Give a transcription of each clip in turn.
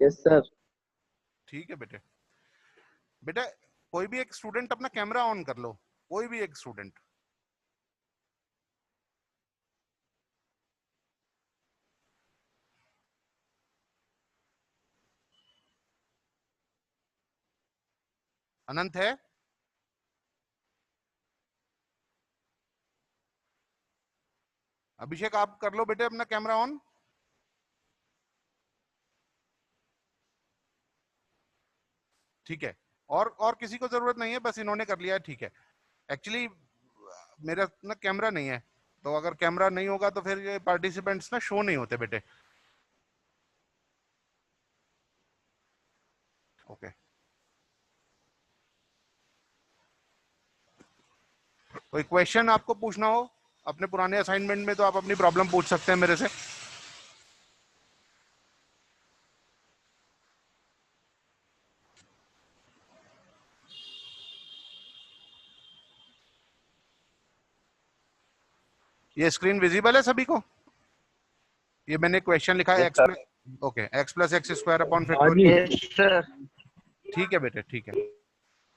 Yes sir. ठीक है बेटे। बेटा कोई भी एक स्टूडेंट अपना कैमरा ऑन कर लो, कोई भी एक स्टूडेंट। अनंत है? अभिषेक आप कर लो बेटे अपना कैमरा ऑन। ठीक है, और किसी को जरूरत नहीं है, बस इन्होंने कर लिया है। ठीक है, एक्चुअली मेरा ना कैमरा नहीं है, तो अगर कैमरा नहीं होगा तो फिर ये पार्टिसिपेंट्स ना शो नहीं होते बेटे। ओके, कोई क्वेश्चन आपको पूछना हो अपने पुराने असाइनमेंट में तो आप अपनी प्रॉब्लम पूछ सकते हैं मेरे से। ये स्क्रीन विजिबल है सभी को? ये मैंने क्वेश्चन लिखा है, yes x sir. Plus okay x plus X square upon हाँ जी। फैक्टोरियल। Yes sir. ठीक है बेटे, ठीक है।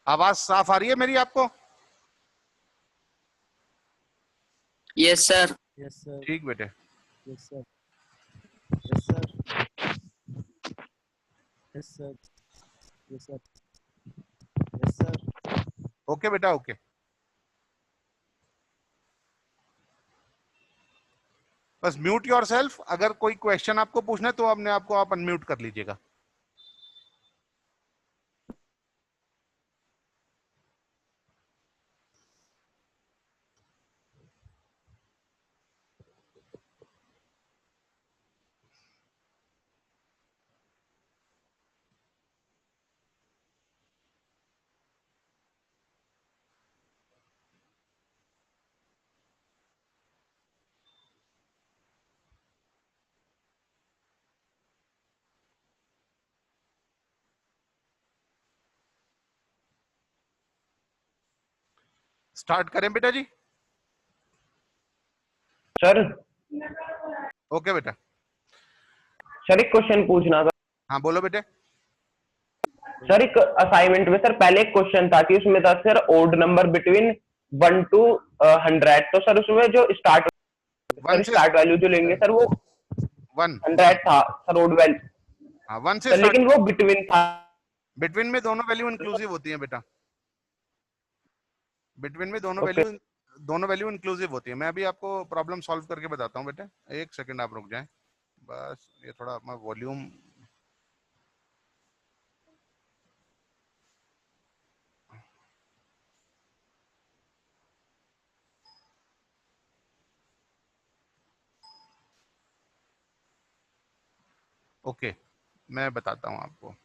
आवाज साफ आ रही है मेरी आपको? Yes sir. Yes sir. ठीक बेटे। Yes sir. Yes sir. Yes sir. Yes sir. Yes sir. Okay बेटा, ओके। बस म्यूट योरसेल्फ, अगर कोई क्वेश्चन आपको पूछना है तो अपने आप को आप अनम्यूट कर लीजिएगा। स्टार्ट करें बेटा जी? सर। ओके बेटा। सर एक क्वेश्चन पूछना था। हाँ बोलो बेटे। सर एक असाइनमेंट में सर पहले एक क्वेश्चन था कि उसमें था sir odd number between 1 to 100। तो सर उसमें जो वन से स्टार्ट वैल्यू जो लेंगे सर वो 1 100 था सर ओड वैल्यू। हाँ 1 से सर स्टार्ट। लेकिन वो बिटवीन था। बिटवीन में दोनों वैल्यू इंक्लूसिव होती हैं बेटा। बिटवीन में ओके। दोनों वैल्यू इंक्लूसिव होती है। मैं अभी आपको प्रॉब्लम सॉल्व करके बताता हूँ बेटे, एक सेकंड आप रुक जाएं। बस ये थोड़ा अपना वॉल्यूम। ओके, मैं बताता हूँ आपको।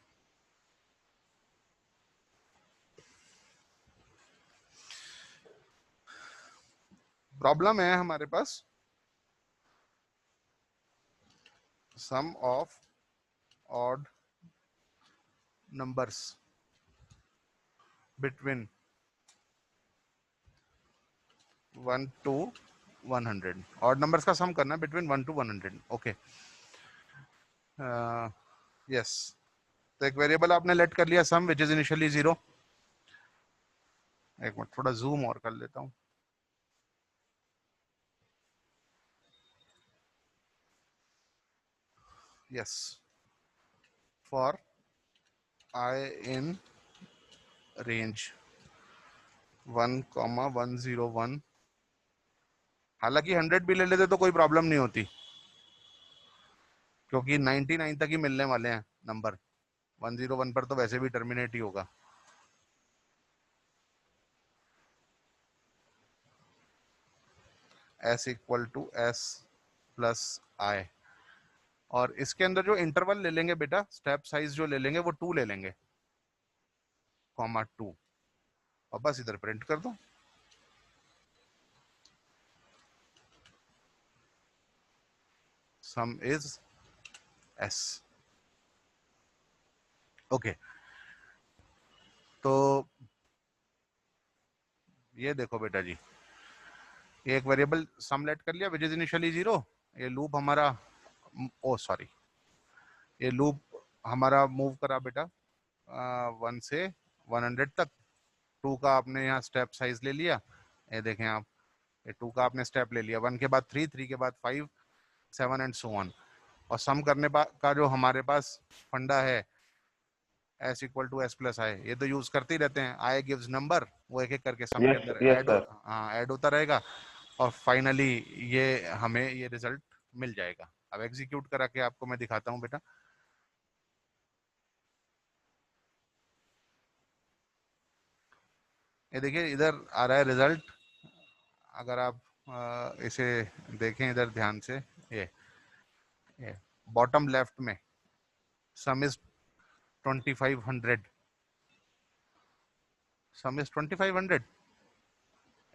प्रॉब्लम है हमारे पास sum of odd numbers between 1 to 100। Odd numbers का सम करना है बिटवीन 1 to 100। Okay, yes. तो एक वेरिएबल आपने लेट कर लिया सम विच इज इनिशियली 0। एक मिनट थोड़ा जूम और कर लेता हूँ। Yes, for I in range 1,101। हालांकि 100 भी ले लेते तो कोई प्रॉब्लम नहीं होती, क्योंकि 99 तक ही मिलने वाले हैं नंबर। 101 पर तो वैसे भी टर्मिनेट ही होगा। S equal to S plus I। और इसके अंदर जो इंटरवल ले लेंगे बेटा, स्टेप साइज जो ले लेंगे वो 2 ले लेंगे, कॉमा 2। और बस इधर प्रिंट कर दो। सम इज S। ओके, तो ये देखो बेटा जी, एक वेरिएबल सम लेट कर लिया विच इज इनिशियली 0। ये लूप हमारा, ओ सॉरी, ये लूप हमारा मूव करा बेटा 1 से 100 तक। 2 का आपने यहाँ स्टेप साइज ले लिया, ये देखें आप, ये 2 का आपने स्टेप ले लिया, 1 के बाद 3, 3 के बाद 5, 7 एंड सो ऑन। और सम करने का जो हमारे पास फंडा है s equal to S plus I, ये तो यूज करते ही रहते हैं, आई गिव्स नंबर, वो एक एक करके सम के यस अंदर यस ऐड सर। हाँ ऐड होता रहेगा और फाइनली ये हमें ये रिजल्ट मिल जाएगा। अब एग्जीक्यूट करा के आपको मैं दिखाता हूँ बेटा। ये देखिए इधर आ रहा है रिजल्ट, अगर आप इसे देखें इधर ध्यान से, ये बॉटम लेफ्ट में सम is 2500, some is 2500,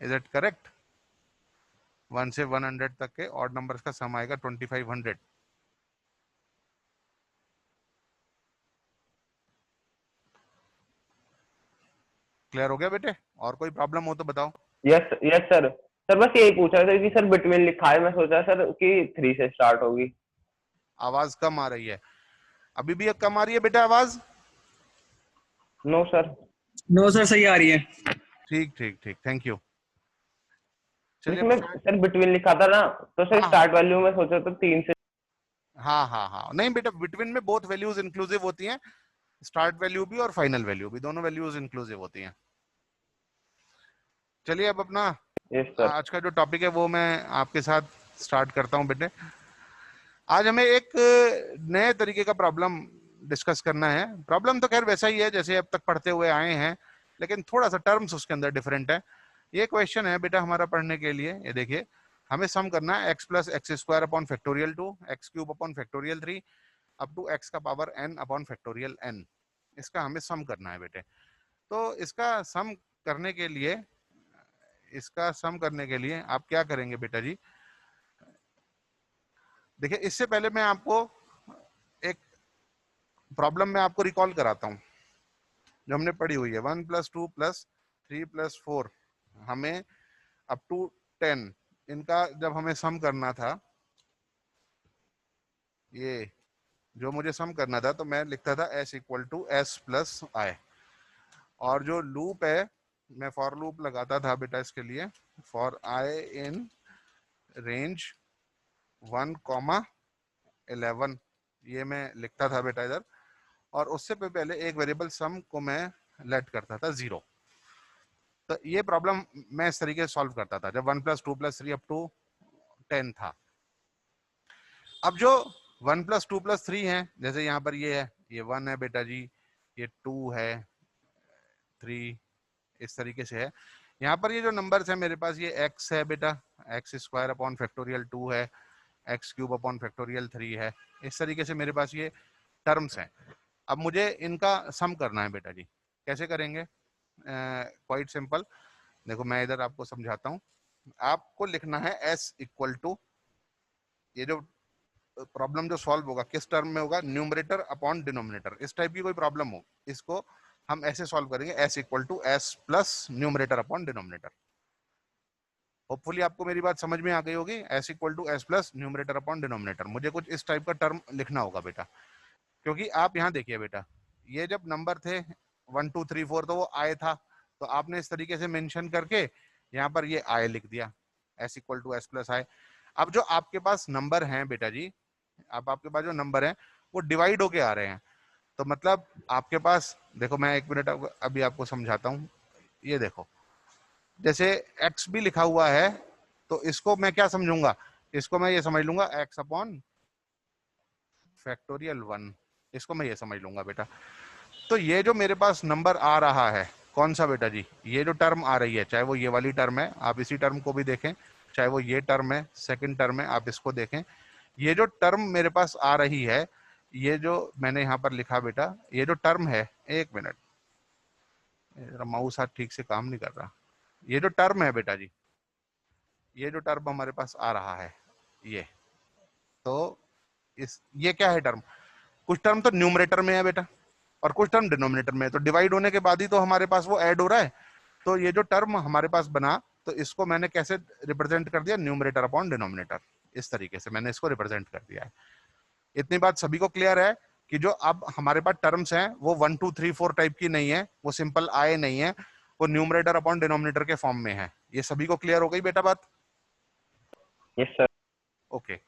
is it correct? 1 से 100 तक के ऑड नंबर्स का सम आएगा 2500। क्लियर हो गया बेटे? और कोई प्रॉब्लम हो तो बताओ। Yes yes sir. सर बस यही पूछा था कि सर बिटवीन लिखा है, मैं सोचा सर कि 3 से स्टार्ट होगी। आवाज कम आ रही है, अभी भी कम आ रही है बेटा आवाज? No sir. नो सर, सही आ रही है। ठीक ठीक ठीक, थैंक यू। चलिए इसमें बेटा, सर बिटवीन लिखा था ना, तो सर हाँ स्टार्ट वैल्यू में सोचा था 3 से। हाँ हाँ हाँ, नहीं बेटा बिटवीन में बोथ वैल्यूज इंक्लूसिव होती हैं, स्टार्ट वैल्यू भी और फाइनल वैल्यू भी, दोनों वैल्यूज इंक्लूसिव होती हैं। चलिए अब अपना यस सर। आज का जो टॉपिक है वो मैं आपके साथ स्टार्ट करता हूं बेटे। आज हमें एक नए तरीके का प्रॉब्लम डिस्कस करना है। प्रॉब्लम तो खैर वैसा ही है जैसे अब तक पढ़ते हुए आए हैं, लेकिन थोड़ा सा टर्म्स उसके अंदर डिफरेंट है। ये क्वेश्चन है बेटा हमारा पढ़ने के लिए, ये देखिए हमें सम करना है X plus X square upon factorial 2, X cube upon factorial 3 up to X का power n upon factorial n। इसका हमें सम करना है बेटे। तो इसका सम करने के लिए, इसका सम करने के लिए आप क्या करेंगे बेटा जी? देखिए इससे पहले मैं आपको एक प्रॉब्लम में आपको रिकॉल कराता हूं जो हमने पढ़ी हुई है। 1 + 2 + 3 + 4 हमें अप टू 10, इनका जब हमें सम करना था, ये जो मुझे सम करना था तो मैं लिखता था s equal to s plus I. और जो लूप है, मैं फॉर लूप लगाता था बेटा इसके लिए, फॉर आई इन रेंज 1,11, ये मैं लिखता था बेटा इधर। और उससे पहले एक वेरिएबल सम को मैं लेट करता था 0। तो ये प्रॉब्लम मैं इस तरीके से सॉल्व करता था जब 1 + 2 + 3 अप टू 10 था। अब जो 1 + 2 + 3 है, जैसे यहाँ पर ये है, ये 1 है बेटा जी, ये 2 है, 3, इस तरीके से है। यहाँ पर ये जो नंबर्स है मेरे पास, ये x है बेटा, एक्स स्क्वायर अपॉन फैक्टोरियल 2 है, एक्स क्यूब अपॉन फैक्टोरियल 3 है, इस तरीके से मेरे पास ये टर्म्स हैं। अब मुझे इनका सम करना है बेटा जी। कैसे करेंगे? क्वाइट सिंपल, देखो मैं इधर आपको समझाता हूँ। आपको लिखना है s इक्वल टू, ये जो प्रॉब्लम जो सॉल्व होगा किस टर्म में होगा? Numerator upon denominator. इस टाइप की कोई प्रॉब्लम हो, इसको हम ऐसे सॉल्व करेंगे, s equal to s plus numerator upon denominator. Hopefully आपको मेरी बात समझ में आ गई होगी। s equal to s plus numerator upon denominator, मुझे कुछ इस टाइप का टर्म लिखना होगा बेटा। क्योंकि आप यहाँ देखिए बेटा, ये जब नंबर थे 1 2 3 4 तो वो आए था, तो आपने इस तरीके से मेंशन करके यहाँ पर ये आए लिख दिया, s equal to s plus I. अब जो आपके पास नंबर हैं बेटा जी, अब आपके पास जो नंबर हैं वो डिवाइड होके आ रहे हैं, तो मतलब आपके पास, देखो मैं 1 मिनट अभी आपको समझाता हूँ। ये देखो जैसे x भी लिखा हुआ है, तो इसको मैं क्या समझूंगा? इसको मैं ये समझ लूंगा x अपॉन फैक्टोरियल 1, इसको मैं ये समझ लूंगा बेटा। तो ये जो मेरे पास नंबर आ रहा है, कौन सा बेटा जी? ये जो टर्म आ रही है, चाहे वो ये वाली टर्म है, आप इसी टर्म को भी देखें, चाहे वो ये टर्म है, सेकंड टर्म है, आप इसको देखें। ये जो टर्म मेरे पास आ रही है, ये जो मैंने यहाँ पर लिखा बेटा, ये जो टर्म है, 1 मिनट, मेरा माउस हाथ ठीक से काम नहीं कर रहा। ये जो टर्म है बेटा जी, ये जो टर्म हमारे पास आ रहा है, ये तो ये क्या है टर्म? कुछ टर्म तो न्यूमरेटर में है बेटा और कुछ टर्म डिनोमिनेटर में है, तो डिवाइड होने के बाद ही तो हमारे पास वो ऐड हो रहा है। तो ये जो टर्म हमारे पास बना, तो इसको मैंने कैसे रिप्रेजेंट कर दिया? न्यूमरेटर अपॉन डिनोमिनेटर, इस तरीके से मैंने इसको रिप्रेजेंट कर दिया है। इतनी बात सभी को क्लियर है? कि जो अब हमारे पास टर्म्स हैं वो 1 2 3 4 टाइप की नहीं है, वो सिंपल आए नहीं है, वो न्यूमरेटर अपॉन डिनोमिनेटर के फॉर्म में है। ये सभी को क्लियर हो गई बेटा बात? Yes sir. ओके।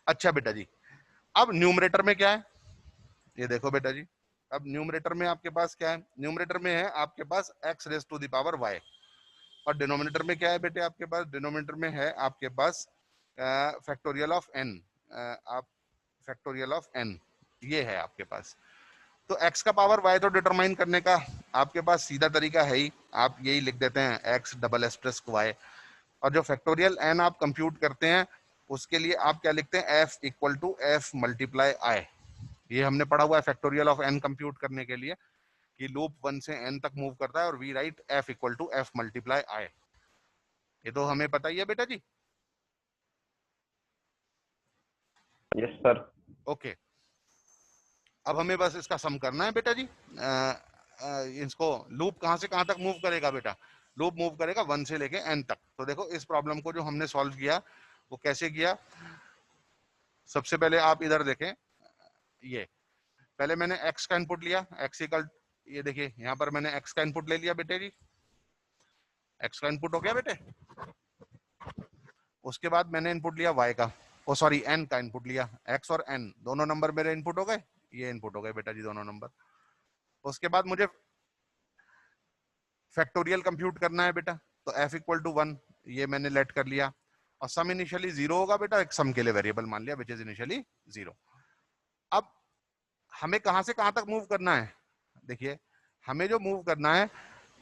अच्छा बेटा जी, अब न्यूमरेटर में क्या है, ये देखो बेटा जी। अब न्यूमरेटर में आपके पास क्या है? न्यूमरेटर में है आपके पास x raise to the power y, और डिनोमिनेटर में क्या है बेटे आपके पास? डिनोमिनेटर में है आपके पास फैक्टोरियल ऑफ n, आप फैक्टोरियल ऑफ n, ये है आपके पास। तो x का पावर y तो डिटरमाइन करने का आपके पास सीधा तरीका है ही, आप यही लिख देते हैं x double S plus y, और जो फैक्टोरियल n आप कंप्यूट करते हैं उसके लिए आप क्या लिखते हैं? f equal to f multiply i। ये हमने पढ़ा हुआ है फैक्टोरियल ऑफ n कंप्यूट करने के लिए कि लूप 1 से n तक मूव करता है, और we write f equal to f multiply i। ये तो हमें पता ही है बेटा जी। Yes sir. ओके, अब हमें बस इसका सम करना है बेटा जी। इसको लूप कहां से कहां तक मूव करेगा बेटा? लूप मूव करेगा 1 से लेके n तक। तो देखो इस प्रॉब्लम को जो हमने सॉल्व किया वो कैसे किया। सबसे पहले आप इधर देखें, ये पहले मैंने x का इनपुट लिया, x इक्वल, ये देखिए यहाँ पर मैंने x का इनपुट ले लिया बेटे जी, x का इनपुट हो गया बेटे। उसके बाद मैंने इनपुट लिया y का, ओ सॉरी n का इनपुट लिया, x और n दोनों नंबर मेरे इनपुट हो गए, ये इनपुट हो गए बेटा जी दोनों नंबर। उसके बाद मुझे फैक्टोरियल कंप्यूट करना है बेटा, तो f इक्वल टू 1 ये मैंने लेट कर लिया, और सम इनिशियली 0 होगा बेटा, एक सम के लिए वेरिएबल मान लिया विच इज इनिशियली 0। अब हमें कहां से कहां तक मूव करना है? देखिए हमें जो मूव करना है,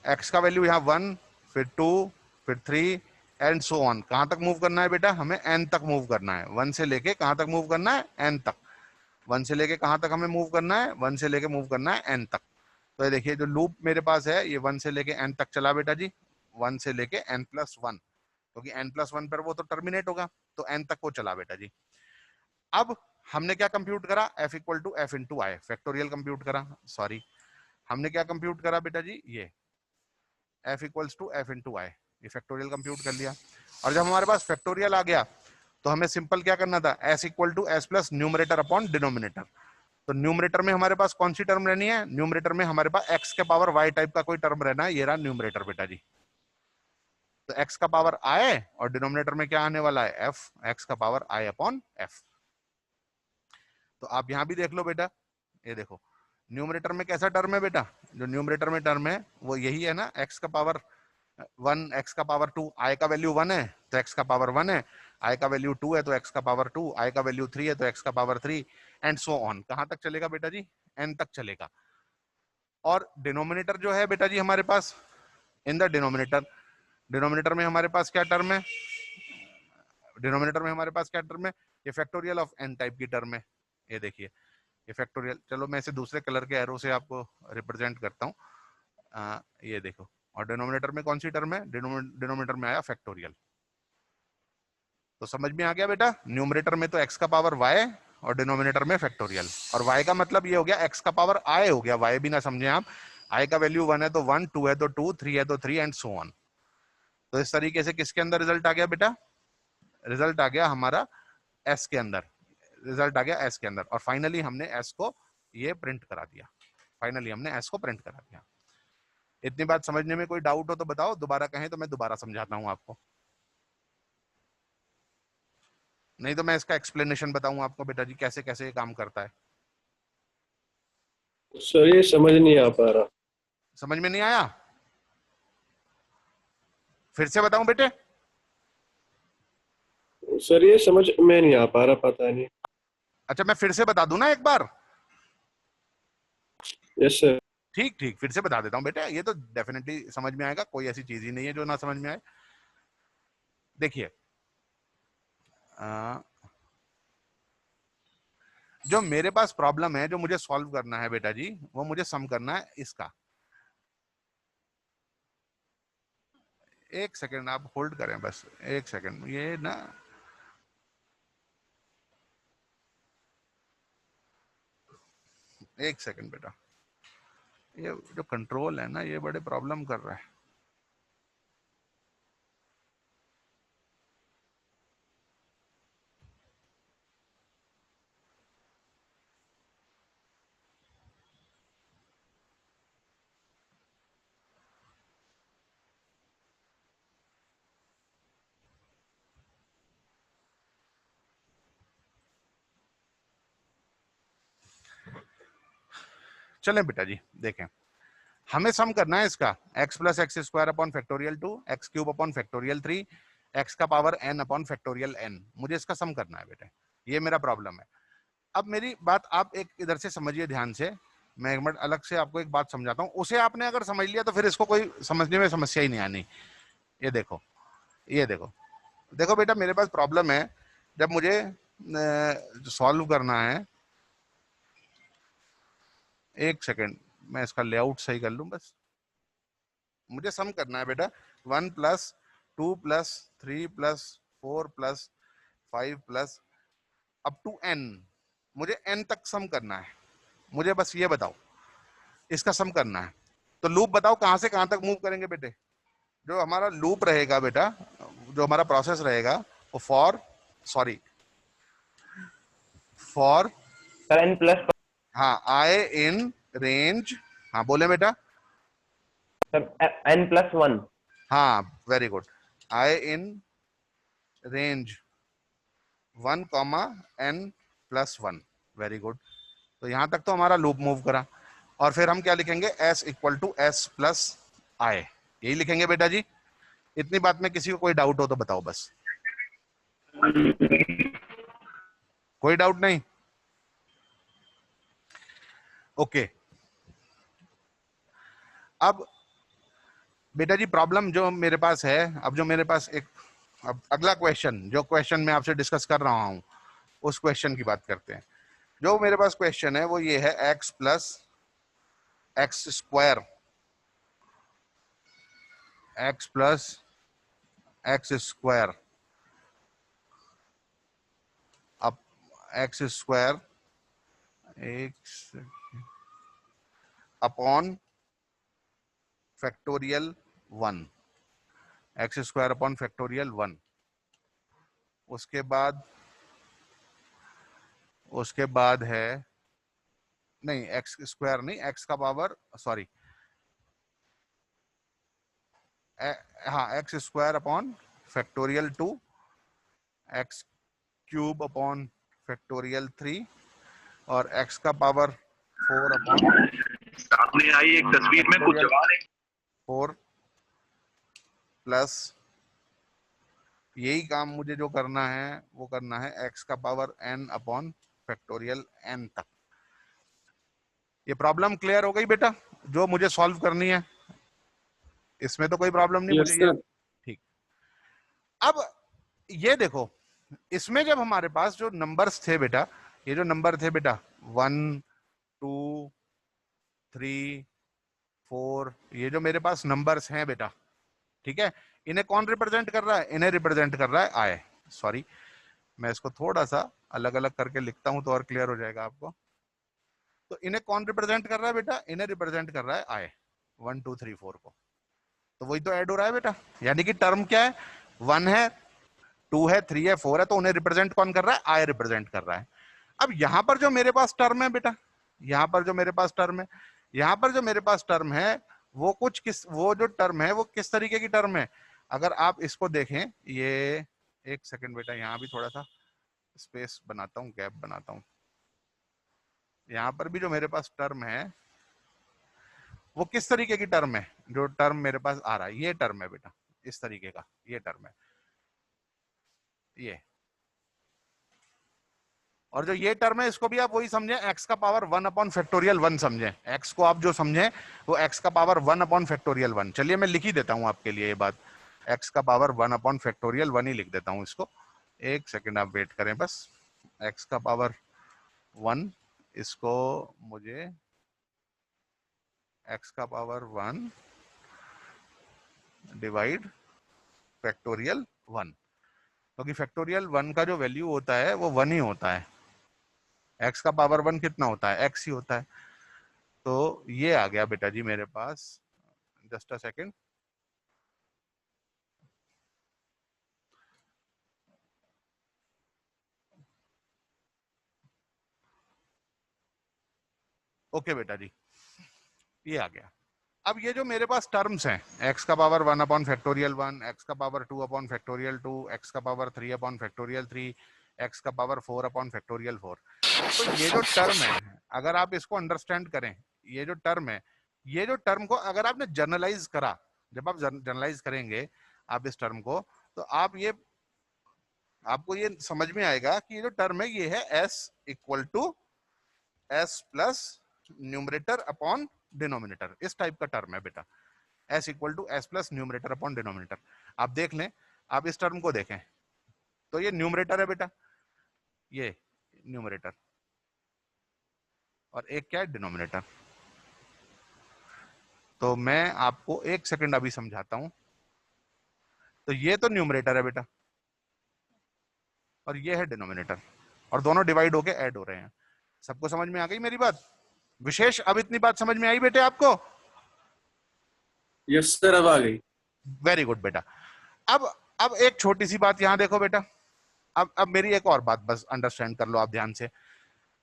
x का वैल्यू यहाँ 1, फिर 2, फिर 3 एंड सो ऑन। कहां तक मूव करना है बेटा? हमें n तक मूव करना है। 1 से लेके कहां तक मूव करना है? n तक। 1 से लेके कहां तक हमें मूव करना है? 1 से लेके मूव करना है n तक। तो ये देखिए जो लूप मेरे पास है ये 1 से लेके n तक चला बेटा जी, 1 से लेके n प्लस 1, क्योंकि n प्लस 1 पर वो तो टर्मिनेट होगा, तो n तक वो चला बेटा जी। अब हमने क्या कंप्यूट करा? f equal to f into I, factorial compute करा, सॉरी हमने क्या कंप्यूट करा बेटा जी? ये f equals to f into I, ये फैक्टोरियल कंप्यूट कर लिया। और जब हमारे पास फैक्टोरियल आ गया तो हमें सिंपल क्या करना था? s equal to s plus numerator upon denominator. तो न्यूमरेटर में हमारे पास कौन सी टर्म रहनी है? न्यूमरेटर में हमारे पास x के पावर y टाइप का कोई टर्म रहना है, ये रहा न्यूमरेटर बेटा जी। तो x का पावर i, और डिनोमिनेटर में क्या आने वाला है? f, x का पावर i अपॉन f। तो आप यहां भी देख लो बेटा, ये देखो न्यूमरेटर में कैसा टर्म है बेटा? जो न्यूमरेटर में टर्म है वो यही है ना, x का पावर 1, x का पावर 2, i का वैल्यू 1 है तो x का पावर 1 है, i का वैल्यू 2 है तो x का पावर 2, i का वैल्यू 3 है तो x का पावर 3 एंड सो ऑन। कहां तक चलेगा बेटा जी? n तक चलेगा। और डिनोमिनेटर जो है बेटा जी हमारे पास, इन द डिनोमिनेटर, डिनोमिनेटर में हमारे पास क्या टर्म है? डिनोमिनेटर में हमारे पास क्या टर्म है? ये फैक्टोरियल ऑफ n टाइप की टर्म है। ये देखिए ये फैक्टोरियल, चलो मैं इसे दूसरे कलर के एरो से आपको रिप्रेजेंट करता हूँ। ये देखो, और डिनोमिनेटर में कौन सी टर्म है? डिनोमिनेटर में आया फैक्टोरियल। तो समझ में आ गया बेटा, न्यूमरेटर में तो x का पावर y और डिनोमिनेटर में फैक्टोरियल। और y का मतलब ये हो गया x का पावर i हो गया, y भी ना समझे आप, i का वैल्यू 1 है तो 1, 2 है तो 2, 3 है तो 3 एंड सो ऑन। तो इस तरीके से किसके अंदर रिजल्ट आ गया बेटा? रिजल्ट आ गया हमारा s के अंदर, रिजल्ट आ गया s के अंदर। और फाइनली हमने s को ये प्रिंट करा दिया, फाइनली हमने s को प्रिंट करा दिया। इतनी बात समझने में कोई डाउट हो तो बताओ, दोबारा कहें तो मैं दोबारा समझाता हूं आपको, नहीं तो मैं इसका एक्सप्लेनेशन बताऊं आपको बेटा जी कैसे कैसे ये काम करता है। सर ये समझ नहीं आ पा रहा। समझ में नहीं आया? फिर से बताऊं बेटे? सर ये समझ में नहीं आ पा रहा, पता नहीं। अच्छा मैं फिर से बता दूं ना एक बार? Yes sir. ठीक ठीक, फिर से बता देता हूं बेटे, ये तो डेफिनेटली समझ में आएगा, कोई ऐसी चीज ही नहीं है जो ना समझ में आए। देखिए जो मेरे पास प्रॉब्लम है, जो मुझे सॉल्व करना है बेटा जी, वो मुझे सम करना है इसका। एक सेकंड आप होल्ड करें, बस एक सेकंड, ये ना एक सेकंड बेटा, ये जो कंट्रोल है ना ये बड़े प्रॉब्लम कर रहा है। चलें बेटा जी देखें, हमें सम करना है इसका x plus X square upon factorial 2, X cube upon factorial 3, x का power n upon factorial n, मुझे इसका सम करना है बेटे, ये मेरा प्रॉब्लम है। अब मेरी बात आप एक इधर से समझिए ध्यान से, मैं एक मिनट अलग से आपको एक बात समझाता हूँ, उसे आपने अगर समझ लिया तो फिर इसको कोई समझने में समस्या ही नहीं आनी। ये देखो, ये देखो, देखो बेटा मेरे पास प्रॉब्लम है, जब मुझे सॉल्व करना है, एक सेकेंड मैं इसका लेआउट सही कर लूं बस, मुझे सम करना है बेटा 1 plus 2 plus 3 plus 4 plus 5 plus up to n, मुझे n तक सम करना है, मुझे बस ये बताओ इसका सम करना है। तो लूप बताओ कहां से कहां तक मूव करेंगे बेटे, जो हमारा लूप रहेगा बेटा, जो हमारा प्रोसेस रहेगा वो फॉर सर n प्लस, हाँ आई इन रेंज, हाँ बोले बेटा, सर n+1। हाँ very good, I in range 1 comma n+1, very good. तो यहां तक तो हमारा लूप मूव करा, और फिर हम क्या लिखेंगे s equal to s plus I, यही लिखेंगे बेटा जी। इतनी बात में किसी को कोई डाउट हो तो बताओ बस, कोई डाउट नहीं? ओके अब बेटा जी प्रॉब्लम जो मेरे पास है, अब जो मेरे पास एक, अब अगला क्वेश्चन, जो क्वेश्चन मैं आपसे डिस्कस कर रहा हूं उस क्वेश्चन की बात करते हैं। जो मेरे पास क्वेश्चन है वो ये है x plus X square, x plus X square अब एक्स स्क्वायर एक upon factorial 1, x square upon factorial 1, उसके बाद है, नहीं एक्स स्क्वायर नहीं, एक्स का पावर सॉरी, हाँ x square upon factorial 2, X cube upon factorial 3, और एक्स का पावर 4 अपॉन सामने आई एक तस्वीर में कुछ जवान 4 प्लस, यही काम मुझे जो करना है वो करना है एक्स का power n upon factorial n तक। ये प्रॉब्लम क्लियर हो गई बेटा जो मुझे सॉल्व करनी है, इसमें तो कोई प्रॉब्लम नहीं यस मुझे ये सर। ठीक। अब ये देखो, इसमें जब हमारे पास जो नंबर्स थे बेटा, ये जो नंबर थे बेटा 1 2 3 4, ये जो मेरे पास नंबर्स हैं बेटा, ठीक है, इन्हें कौन रिप्रेजेंट कर रहा है? इन्हें रिप्रेजेंट कर रहा है आई, सॉरी मैं इसको थोड़ा सा अलग अलग करके लिखता हूं तो और क्लियर हो जाएगा आपको। तो इन्हें कौन रिप्रेजेंट कर रहा है बेटा? इन्हें रिप्रेजेंट कर रहा है आई, 1 2 3 4 को, तो वही तो ऐड हो रहा है बेटा, यानी कि टर्म क्या है, 1 है 2 है 3 है 4 है, तो उन्हें रिप्रेजेंट कौन कर रहा है? आई रिप्रेजेंट कर रहा है। अब यहां पर जो मेरे पास टर्म है बेटा, यहां पर जो मेरे पास टर्म है, यहां पर जो मेरे पास टर्म है वो कुछ किस, वो जो टर्म है वो किस तरीके की टर्म है? अगर आप इसको देखें, ये एक सेकंड बेटा, यहां भी थोड़ा सा स्पेस बनाता हूं, गैप बनाता हूं, यहां पर भी जो मेरे पास टर्म है वो किस तरीके की टर्म है? जो टर्म मेरे पास आ रहा है ये टर्म है बेटा, इस तरीके का ये टर्म है ये, और जो ये टर्म है इसको भी आप वही समझे, x का पावर 1 अपॉन फैक्टोरियल 1 समझे, x को आप जो समझे वो x का पावर 1 अपॉन फैक्टोरियल 1। चलिए मैं लिख ही देता हूं आपके लिए ये बात, x का पावर 1 अपॉन फैक्टोरियल 1 ही लिख देता हूं इसको, एक सेकंड आप वेट करें बस, x का पावर 1, इसको मुझे x का पावर 1 डिवाइड फैक्टोरियल 1, क्योंकि फैक्टोरियल 1 का जो वैल्यू होता है वो 1 ही होता है, x का पावर 1 कितना होता है? x ही होता है। तो ये आ गया बेटा जी मेरे पास, जस्ट अ सेकंड, ओके बेटा जी ये आ गया। अब ये जो मेरे पास टर्म्स हैं, x का पावर 1 अपॉन फैक्टोरियल 1, x का पावर 2 अपॉन फैक्टोरियल 2, x का पावर 3 अपॉन फैक्टोरियल 3, x का पावर 4 अपॉन फैक्टोरियल 4, तो ये जो टर्म है अगर आप इसको अंडरस्टैंड करें, ये जो टर्म है, ये जो टर्म को अगर आपने जर्नलाइज करा, जब आप जर्नलाइज करेंगे आप इस टर्म को, तो आपको ये समझ में आएगा कि ये जो टर्म है ये है s equal to s plus numerator upon denominator. इस टाइप का टर्म है बेटा, s equal to s plus numerator upon denominator. आप देख लें, आप इस टर्म को देखें तो ये न्यूमरेटर है बेटा, ये न्यूमरेटर, और एक क्या है, डिनोमिनेटर। तो मैं आपको एक सेकंड अभी समझाता हूं। तो ये तो न्यूमरेटर है बेटा, और ये है डिनोमिनेटर, और दोनों डिवाइड होके ऐड हो रहे हैं। सबको समझ में आ गई मेरी बात? विशेष, अब इतनी बात समझ में आई बेटे आपको? यस सर, अब आ गई। वेरी गुड बेटा। अब एक छोटी सी बात यहां देखो बेटा, अब मेरी एक और बात बस अंडरस्टैंड कर लो आप ध्यान से।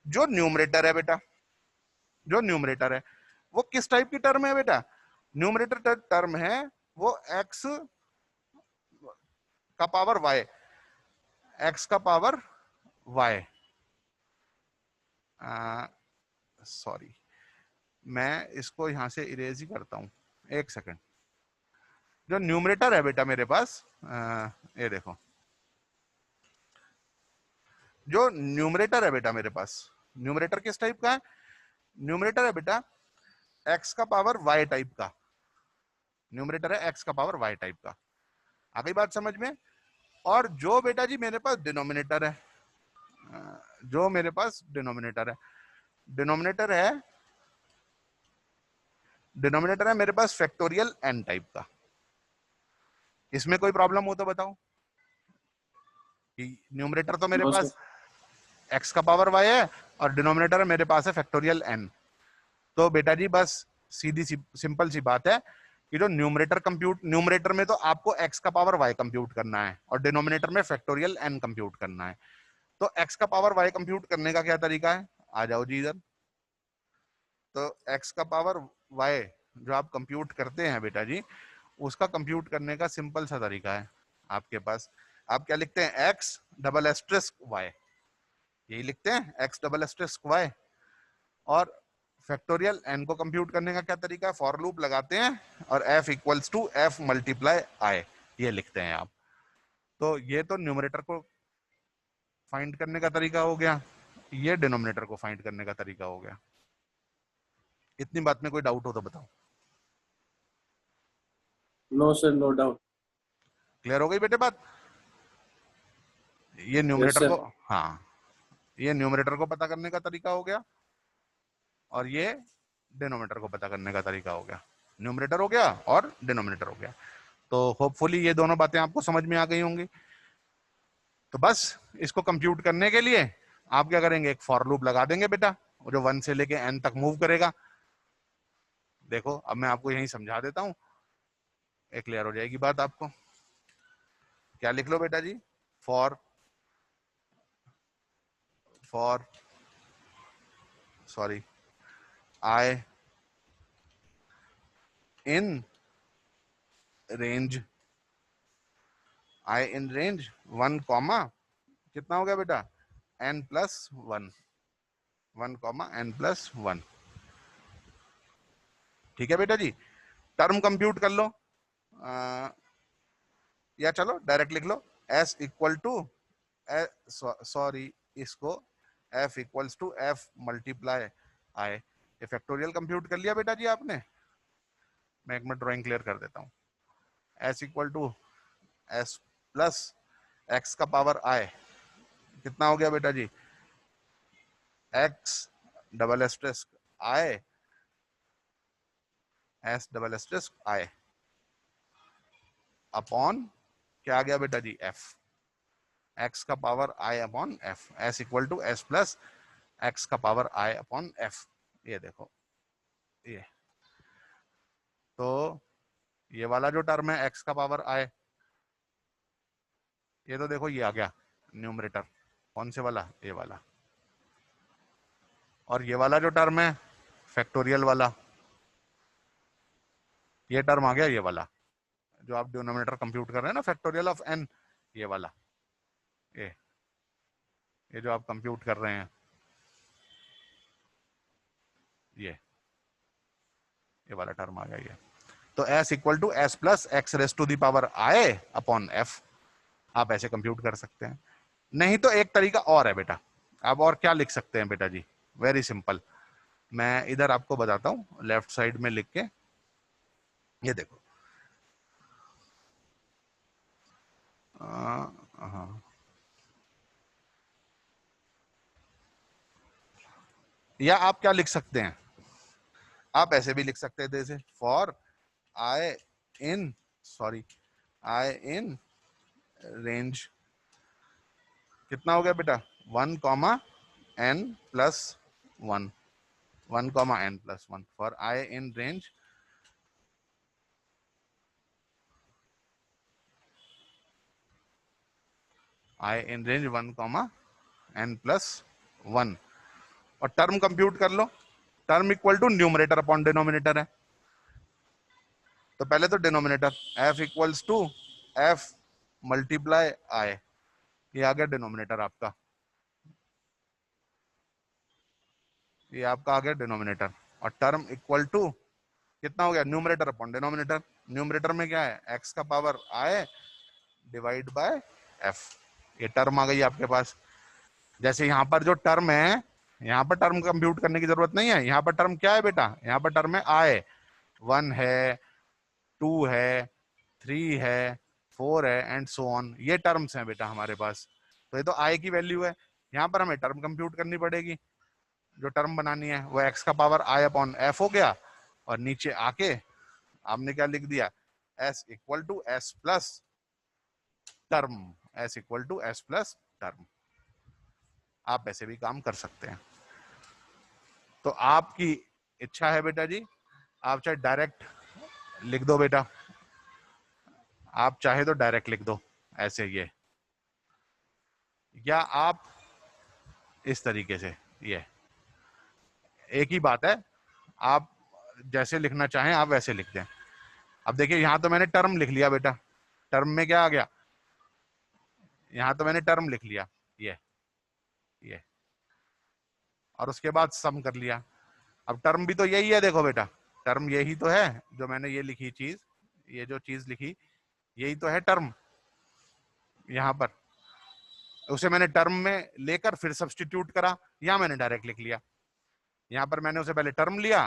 जो न्यूमरेटर है बेटा, जो न्यूमरेटर है वो किस टाइप की टर्म है बेटा? न्यूमरेटर टर्म है वो x का पावर y, x का पावर y, सॉरी मैं इसको यहां से इरेज ही करता हूं, एक सेकंड। जो न्यूमरेटर है बेटा मेरे पास, ये देखो, जो न्यूमरेटर है बेटा मेरे पास, न्यूमरेटर किस टाइप का है? न्यूमरेटर है बेटा x का पावर y टाइप का, न्यूमरेटर है x का पावर y टाइप का। आ गई बात समझ में? और जो बेटा जी मेरे पास डिनोमिनेटर है, जो मेरे पास डिनोमिनेटर है, डिनोमिनेटर है डिनोमिनेटर है मेरे पास फैक्टोरियल n टाइप का। इसमें कोई प्रॉब्लम हो तो बताओ कि न्यूमरेटर तो मेरे नो पास सर। x का पावर y है और डिनोमिनेटर मेरे पास है फैक्टोरियल n। तो बेटा जी बस सीधी सी सिंपल सी बात है कि जो न्यूमरेटर में तो आपको x का पावर y कंप्यूट करना है और डिनोमिनेटर में फैक्टोरियल n कंप्यूट करना है। तो x का पावर y कंप्यूट करने का क्या तरीका है? आ जाओ जी इधर। तो x का पावर y जो आप कंप्यूट करते हैं बेटा जी, उसका कंप्यूट करने का सिंपल सा तरीका है आपके पास। आप क्या लिखते हैं? x डबल एस्टेरिस्क y, यही लिखते हैं, x डबल एस्टेरिस्क y। और फैक्टोरियल n को कंप्यूट करने का क्या तरीका है? फॉर लूप लगाते हैं और f equals to f multiply i, ये लिखते हैं आप। तो ये तो न्यूमरेटर को फाइंड करने का तरीका हो गया, ये डिनोमिनेटर को फाइंड करने का तरीका हो गया। इतनी बात में कोई डाउट हो तो बताओ। No sir, no doubt. Clear हो गई बेटे बात? ये यस न्यूमरेटर सर। को, हाँ, ये न्यूमरेटर को पता करने का तरीका हो गया और ये डिनोमिनेटर को पता करने का तरीका हो गया। न्यूमरेटर हो गया और डिनोमिनेटर हो गया। तो होपफुली ये दोनों बातें आपको समझ में आ गई होंगी। तो बस इसको कंप्यूट करने के लिए आप क्या करेंगे? एक फॉर लूप लगा देंगे बेटा, जो 1 से लेके n तक मूव करेगा। देखो अब मैं आपको यही समझा देता हूं, एक क्लियर हो जाएगी बात आपको। क्या लिख लो बेटा जी? For sorry i in range, i in range 1 comma कितना हो गया बेटा? n plus 1, 1 comma n plus 1। ठीक है बेटा जी, टर्म कंप्यूट कर लो, या चलो डायरेक्ट लिख लो, s इक्वल टू, सॉरी इसको f equals to f multiply i। ये फैक्टोरियल कंप्यूट कर लिया बेटा जी आपने? मैं एक मिनट ड्राइंग क्लियर कर देता हूँ। s equal to s plus x का पावर i, कितना हो गया बेटा जी? x double asterisk i, s double asterisk i upon क्या आ गया बेटा जी? f, x का power i upon f, s equal to s plus x का पावर i अपॉन f। ये देखो, ये तो ये वाला जो टर्म है x का पावर i, ये तो देखो ये आ गया न्यूमरेटर। कौन से वाला? ये वाला। और ये वाला जो टर्म है फैक्टोरियल वाला, ये टर्म आ गया ये वाला, जो आप डिनोमिनेटर कंप्यूट कर रहे हैं ना, फैक्टोरियल ऑफ n, ये वाला, ये जो आप कंप्यूट कर रहे हैं, ये ये वाला टर्म आ गया ये। तो s equal to S plus x raise to the power i upon f, आप ऐसे कंप्यूट कर सकते हैं। नहीं तो एक तरीका और है बेटा, आप और क्या लिख सकते हैं बेटा जी, वेरी सिंपल, मैं इधर आपको बताता हूं लेफ्ट साइड में लिख के, ये देखो हाँ, या आप क्या लिख सकते हैं, आप ऐसे भी लिख सकते हैं जैसे फॉर आई इन रेंज कितना हो गया बेटा 1 comma n plus 1, 1 comma n plus 1 for I in range i in range 1 comma n plus 1, और टर्म कंप्यूट कर लो, term equal to numerator upon denominator है, तो पहले तो denominator f equals to f multiply i, ये आ गया denominator आपका, ये आपका आ गया डिनोमिनेटर, और टर्म इक्वल टू कितना हो गया न्यूमरेटर अपॉन डिनोमिनेटर, न्यूमरेटर में क्या है x का power i divide by f, ये टर्म आ गई आपके पास। जैसे यहाँ पर जो टर्म है, यहाँ पर टर्म कंप्यूट करने की जरूरत नहीं है, यहाँ पर टर्म क्या है बेटा, यहाँ पर टर्म है i, 1 है, 2 है, 3 है, 4 है एंड सो ऑन, ये टर्म्स हैं बेटा हमारे पास। तो ये तो i की वैल्यू है, यहाँ पर हमें टर्म कंप्यूट करनी पड़ेगी, जो टर्म बनानी है वो x का पावर i अपॉन f हो गया, और नीचे आके आपने क्या लिख दिया s equal to s plus term, s equal to s plus term, आप ऐसे भी काम कर सकते हैं। तो आपकी इच्छा है बेटा जी, आप चाहे डायरेक्ट लिख दो बेटा, आप चाहे तो डायरेक्ट लिख दो ऐसे ये, या आप इस तरीके से, ये एक ही बात है, आप जैसे लिखना चाहें आप वैसे लिख दें। अब देखिए यहां तो मैंने टर्म लिख लिया बेटा, टर्म में क्या आ गया, यहां तो मैंने टर्म लिख लिया ये, और उसके बाद सम कर लिया। अब टर्म भी तो यही है, देखो बेटा टर्म यही तो है, जो मैंने ये लिखी चीज, ये जो चीज लिखी यही तो है टर्म, यहां पर उसे मैंने टर्म में लेकर फिर सब्स्टिट्यूट करा, यहां मैंने डायरेक्ट लिख लिया, यहां पर मैंने उसे पहले टर्म लिया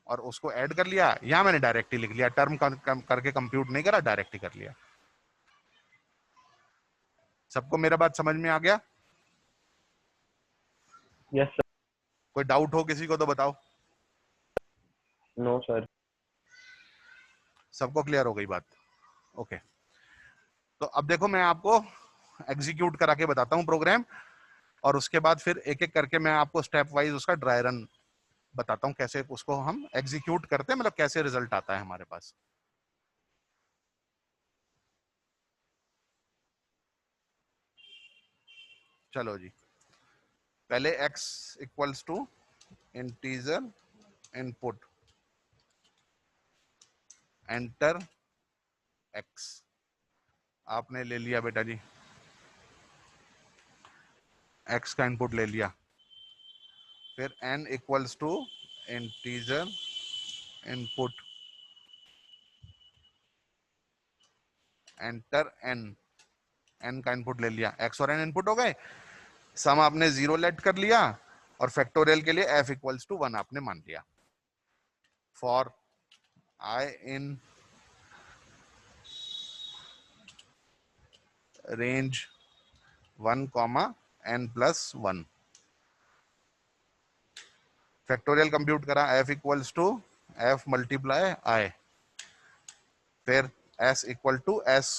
और उसको ऐड कर लिया, यहां मैंने डायरेक्ट ही लिख लिया, टर्म करके कंप्यूट नहीं करा, डायरेक्ट ही कर लिया। सबको मेरा बात समझ में आ गया? Yes sir. कोई डाउट हो किसी को तो बताओ। No sir. सबको क्लियर हो गई बात? ओके, तो अब देखो मैं आपको एग्जीक्यूट करा के बताता हूं प्रोग्राम, और उसके बाद फिर एक एक करके मैं आपको स्टेप वाइज उसका ड्राई रन बताता हूं, कैसे उसको हम एग्जीक्यूट करते हैं, मतलब कैसे रिजल्ट आता है हमारे पास। चलो जी, पहले x equals to integer input enter x, आपने ले लिया बेटा जी, x का इनपुट ले लिया, फिर n equals to integer input enter n, n का इनपुट ले लिया, x और n इनपुट हो गए, सम आपने 0 लेट कर लिया, और फैक्टोरियल के लिए f इक्वल्स टू 1 आपने मान लिया। For i in range 1 comma n plus 1, factorial compute करा, f equals to f multiply i, फिर s equal to s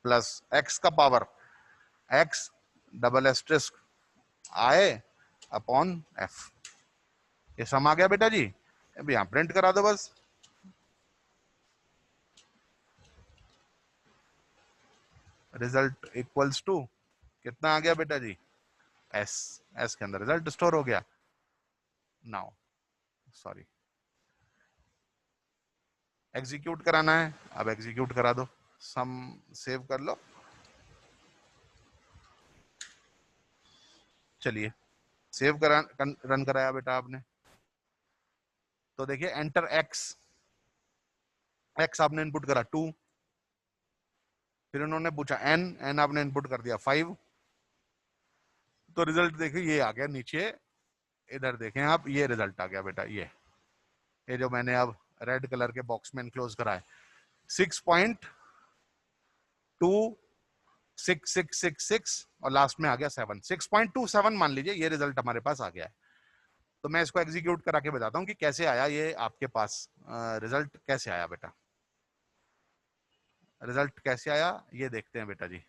plus x का power x double asterisk i upon f, ये सम आ गया बेटा जी, अब यहां प्रिंट करा दो बस। रिजल्ट इक्वल्स टू कितना आ गया बेटा जी, s के अंदर रिजल्ट स्टोर हो गया। नाउ सॉरी, एग्जीक्यूट कराना है, अब एग्जीक्यूट करा दो, सम सेव कर लो, चलिए सेव करा रन कराया बेटा आपने, तो देखिए एंटर x, x आपने इनपुट करा 2, फिर उन्होंने पूछा n आपने इनपुट कर दिया 5, तो रिजल्ट देखिए ये आ गया नीचे, इधर देखें आप, ये रिजल्ट आ गया बेटा, ये जो मैंने अब रेड कलर के बॉक्स में इनक्लोज करा है 6.26666 और लास्ट में आ गया 7, 6.27 मान लीजिए, ये रिजल्ट हमारे पास आ गया है। तो मैं इसको एग्जीक्यूट करा के बताता हूं कि कैसे आया ये आपके पास रिजल्ट, कैसे आया बेटा, रिजल्ट कैसे आया ये देखते हैं बेटा जी।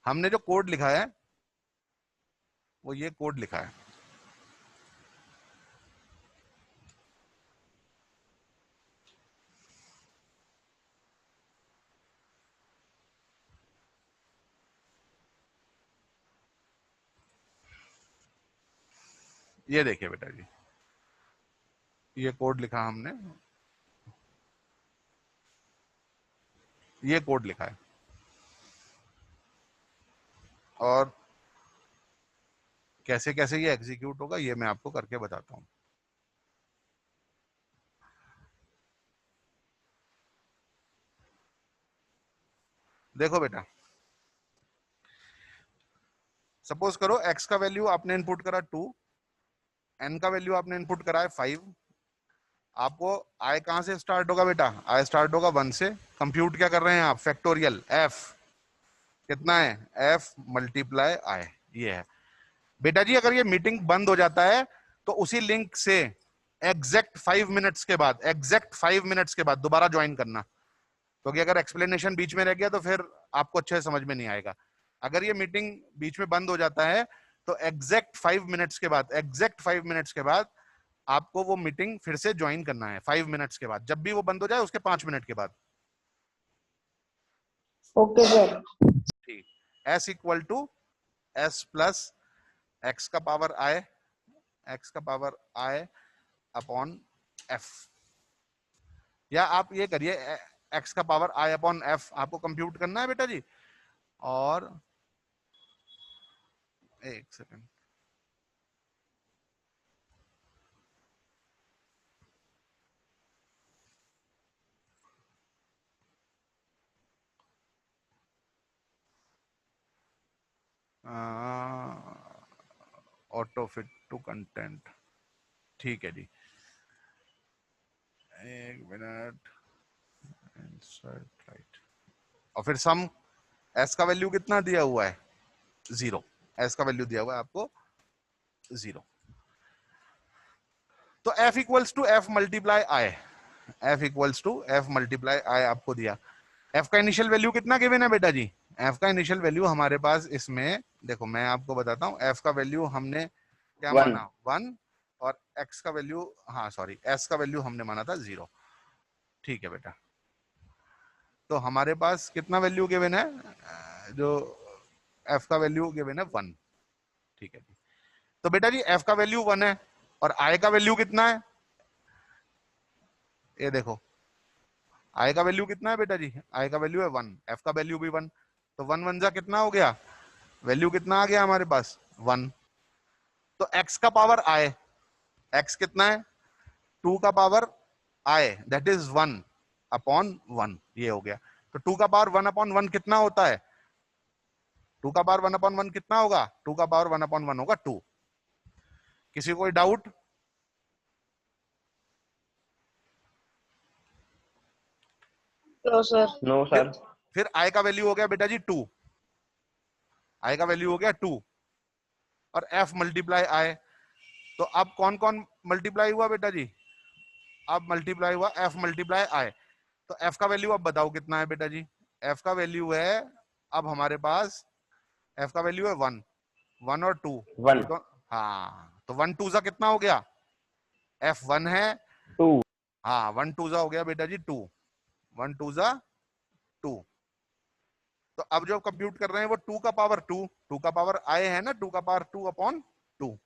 हमने जो कोड लिखा है वो ये कोड लिखा है, ये देखिए बेटा जी, ये कोड लिखा हमने, ये कोड लिखा है, और कैसे कैसे ये एग्जीक्यूट होगा ये मैं आपको करके बताता हूं। देखो बेटा, सपोज करो x का वैल्यू आपने इनपुट करा 2, n का वैल्यू आपने इनपुट करा है 5, आपको i कहां से स्टार्ट होगा बेटा, i स्टार्ट होगा 1 से, कंप्यूट क्या कर रहे हैं आप, फैक्टोरियल f कितना है, f मल्टीप्लाई i, ये है बेटा जी। अगर ये मीटिंग बंद हो जाता है तो उसी लिंक से एग्जैक्ट 5 मिनट्स के बाद, एग्जैक्ट 5 मिनट्स के बाद दोबारा ज्वाइन करना, क्योंकि अगर एक्सप्लेनेशन बीच में रह गया तो फिर आपको अच्छे समझ में नहीं आएगा। अगर ये मीटिंग बीच में बंद हो जाता है तो एग्जैक्ट 5 मिनट्स के बाद, एग्जैक्ट 5 मिनट्स के बाद आपको वो मीटिंग फिर से ज्वाइन करना है, 5 मिनट्स के बाद, जब भी वो बंद हो जाए उसके 5 मिनट के बाद। Okay sir. ठीक, s equal to s plus x का पावर i, x का पावर i अपॉन f, या आप ये करिए x का पावर i अपॉन f आपको कंप्यूट करना है बेटा जी। और एक second, auto fit to content, ठीक है जी, एक मिनट, इंसर्ट राइट, और फिर सम s का वैल्यू कितना दिया हुआ है, 0, s का वैल्यू दिया हुआ है आपको 0, तो f equals to f multiply i, f equals to f multiply i आपको दिया। f का इनिशियल वैल्यू कितना गिवन है बेटा जी, f का इनिशियल वैल्यू हमारे पास इसमें देखो मैं आपको बताता हूं, f का वैल्यू हमने क्या माना 1, और x का वैल्यू, हाँ सॉरी, s का वैल्यू हमने माना था 0, ठीक है बेटा। तो हमारे पास कितना वैल्यू गिवन है, जो f का वैल्यू गिवन है 1, ठीक है जी। तो बेटा जी f का वैल्यू 1 है और i का वैल्यू कितना है, ये देखो i का वैल्यू कितना है बेटा जी, i का वैल्यू है 1, f का वैल्यू भी 1, तो 1 1 जा कितना हो गया, वैल्यू कितना आ गया हमारे पास 1, तो x का पावर i, x कितना है 2 का power i, that is 1 upon 1, ये हो गया। तो 2 का पावर 1 अपॉन 1 कितना होता है, 2 का पावर 1 अपॉन 1 कितना होगा, 2 का पावर 1 अपॉन 1 होगा 2। किसी को कोई doubt, no sir. No sir. फिर i का वैल्यू हो गया बेटा जी 2, i का वैल्यू हो गया 2, और f मल्टीप्लाई i, तो अब कौन कौन मल्टीप्लाई हुआ बेटा जी, अब मल्टीप्लाई हुआ f मल्टीप्लाई i, तो f का वैल्यू अब बताओ कितना है बेटा जी, f का वैल्यू है अब हमारे पास, f का वैल्यू है 1, 1 और 2, 1, तो हाँ, तो 1 2 सा कितना हो गया, f 1 है 2, हाँ 1 2 सा हो गया बेटा जी 2, 1 2 सा 2। तो अब जो कंप्यूट कर रहे हैं वो 2 का पावर 2, 2 का पावर i है ना, 2 का पावर 2 अपॉन 2,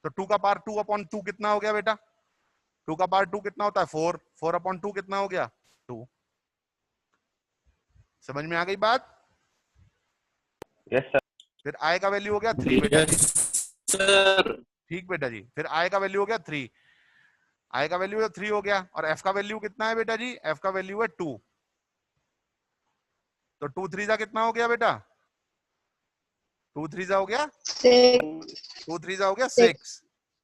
तो 2 का पावर 2 अपॉन 2 कितना हो गया बेटा, 2 का पावर 2 कितना होता है 4, 4 अपॉन 2 कितना हो गया 2। समझ में आ गई बात, यस सर। फिर I का वैल्यू हो गया 3 बेटा जी। सर ठीक बेटा जी। फिर I का वैल्यू हो गया 3, I का वैल्यू 3 हो गया। और F का वैल्यू कितना है बेटा जी? F का वैल्यू है 2। तो 2 3 जा कितना हो गया बेटा? 2 3 जा हो गया 6 2 3 जा हो गया 6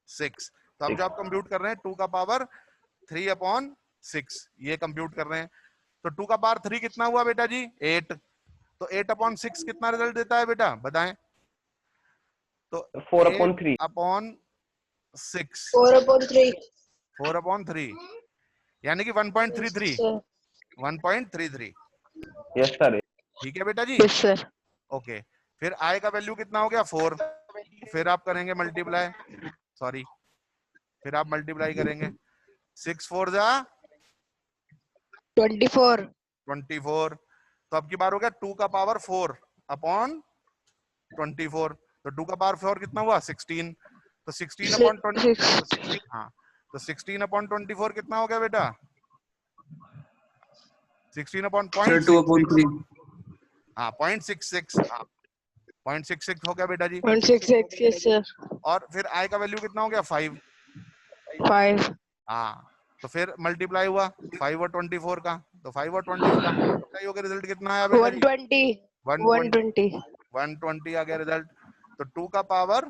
6। तो अब जो आप कंप्यूट कर रहे हैं 2 का पावर 3/6 ये कंप्यूट कर रहे हैं। तो 2 का पावर 3 कितना हुआ बेटा जी? 8। तो 8/6 कितना रिजल्ट देता है बेटा? बताएं। तो 4/3। 8/6 4/3 4/3 यानी कि 1.33 sir 1.33। Yes sir. ठीक है बेटा जी। yes sir okay. फिर I का वैल्यू कितना हो गया? 4। फिर आप करेंगे मल्टीप्लाई, सॉरी, फिर आप मल्टीप्लाई करेंगे। 6 4 जा 24 24। तो अब की बार हो गया 2 का पावर 4/24। तो 2 का पावर 4 कितना हुआ? 16। तो 16/20, 6 हाँ, तो 16/24 कितना हो गया बेटा? 16/0.6, 2/3 हाँ 0.66 0.66 हो गया बेटा जी। 166 yes sir और फिर I का वैल्यू कितना हो गया? 5। 5 हाँ, तो फिर मल्टीप्लाई हुआ 5 और 24 का। तो 5 और 24 का मल्टीप्लाई होकर रिजल्ट कितना आया बेटा जी? 120 120 120 आ गया रिजल्ट। तो 2 का पावर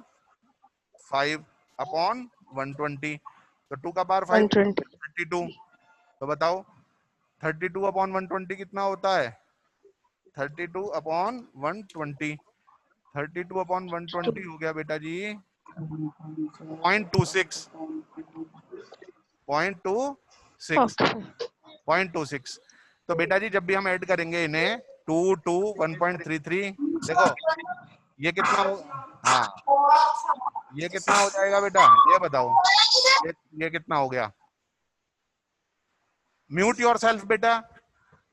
5/120। तो 2 का पावर 5 120 32। तो बताओ 32/120 कितना होता है? 32/120 32/120 हो गया बेटा जी 0.26 okay 0.26। तो बेटा जी जब भी हम ऐड करेंगे इन्हें 2 2 1.33, देखो ये कितना हो, हाँ ये कितना हो जाएगा बेटा? ये बताओ ये कितना हो गया? म्यूट योरसेल्फ बेटा,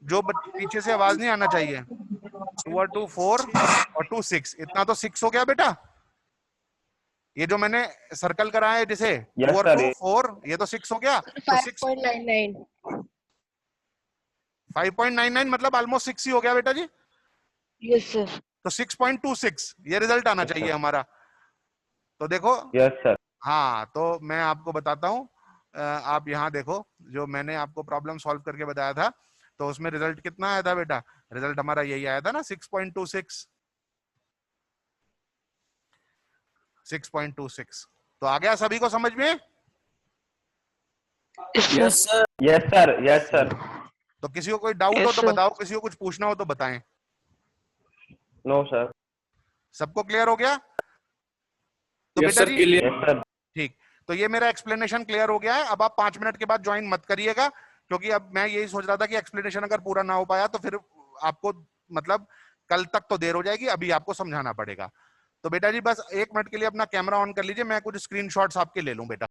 जो पीछे से आवाज नहीं आना चाहिए। 2 और 2 4 और 2 6, इतना तो 6 हो गया बेटा। ये जो मैंने सर्कल कराया है जिसे 2 यस और सर। 2 4, ये तो 6 हो गया। तो 6 5.99 5.99 मतलब ऑलमोस्ट 6 ही हो गया बेटा जी। yes sir तो 6.26 ये रिजल्ट आना चाहिए हमारा। तो देखो, यस सर। हाँ, तो मैं आपको बताता हूँ, आप यहाँ देखो जो मैंने आपको प्रॉब्लम सॉल्व करके बताया था, तो उसमें रिजल्ट कितना आया था बेटा? रिजल्ट हमारा यही आया था ना, 6.26 6.26। तो आ गया सभी को समझ में? yes sir yes sir. Yes sir. तो किसी को कोई डाउट हो Yes, तो sir. बताओ, किसी को कुछ पूछना हो तो बताएं। No sir. सबको क्लियर हो गया? तो यस बेटा सर जी क्लियर। Yes sir. ठीक, तो ये मेरा एक्सप्लेनेशन क्लियर हो गया है। अब आप 5 मिनट के बाद ज्वाइन मत करिएगा, क्योंकि अब मैं यही सोच रहा था कि एक्सप्लेनेशन अगर पूरा ना हो पाया तो फिर आपको मतलब कल तक तो देर हो जाएगी, अभी आपको समझाना पड़ेगा। तो बेटा जी बस 1 मिनट के लिए अपना कैमरा ऑन कर लीजिए, मैं कुछ स्क्रीनशॉट्स आपके ले लूं बेटा।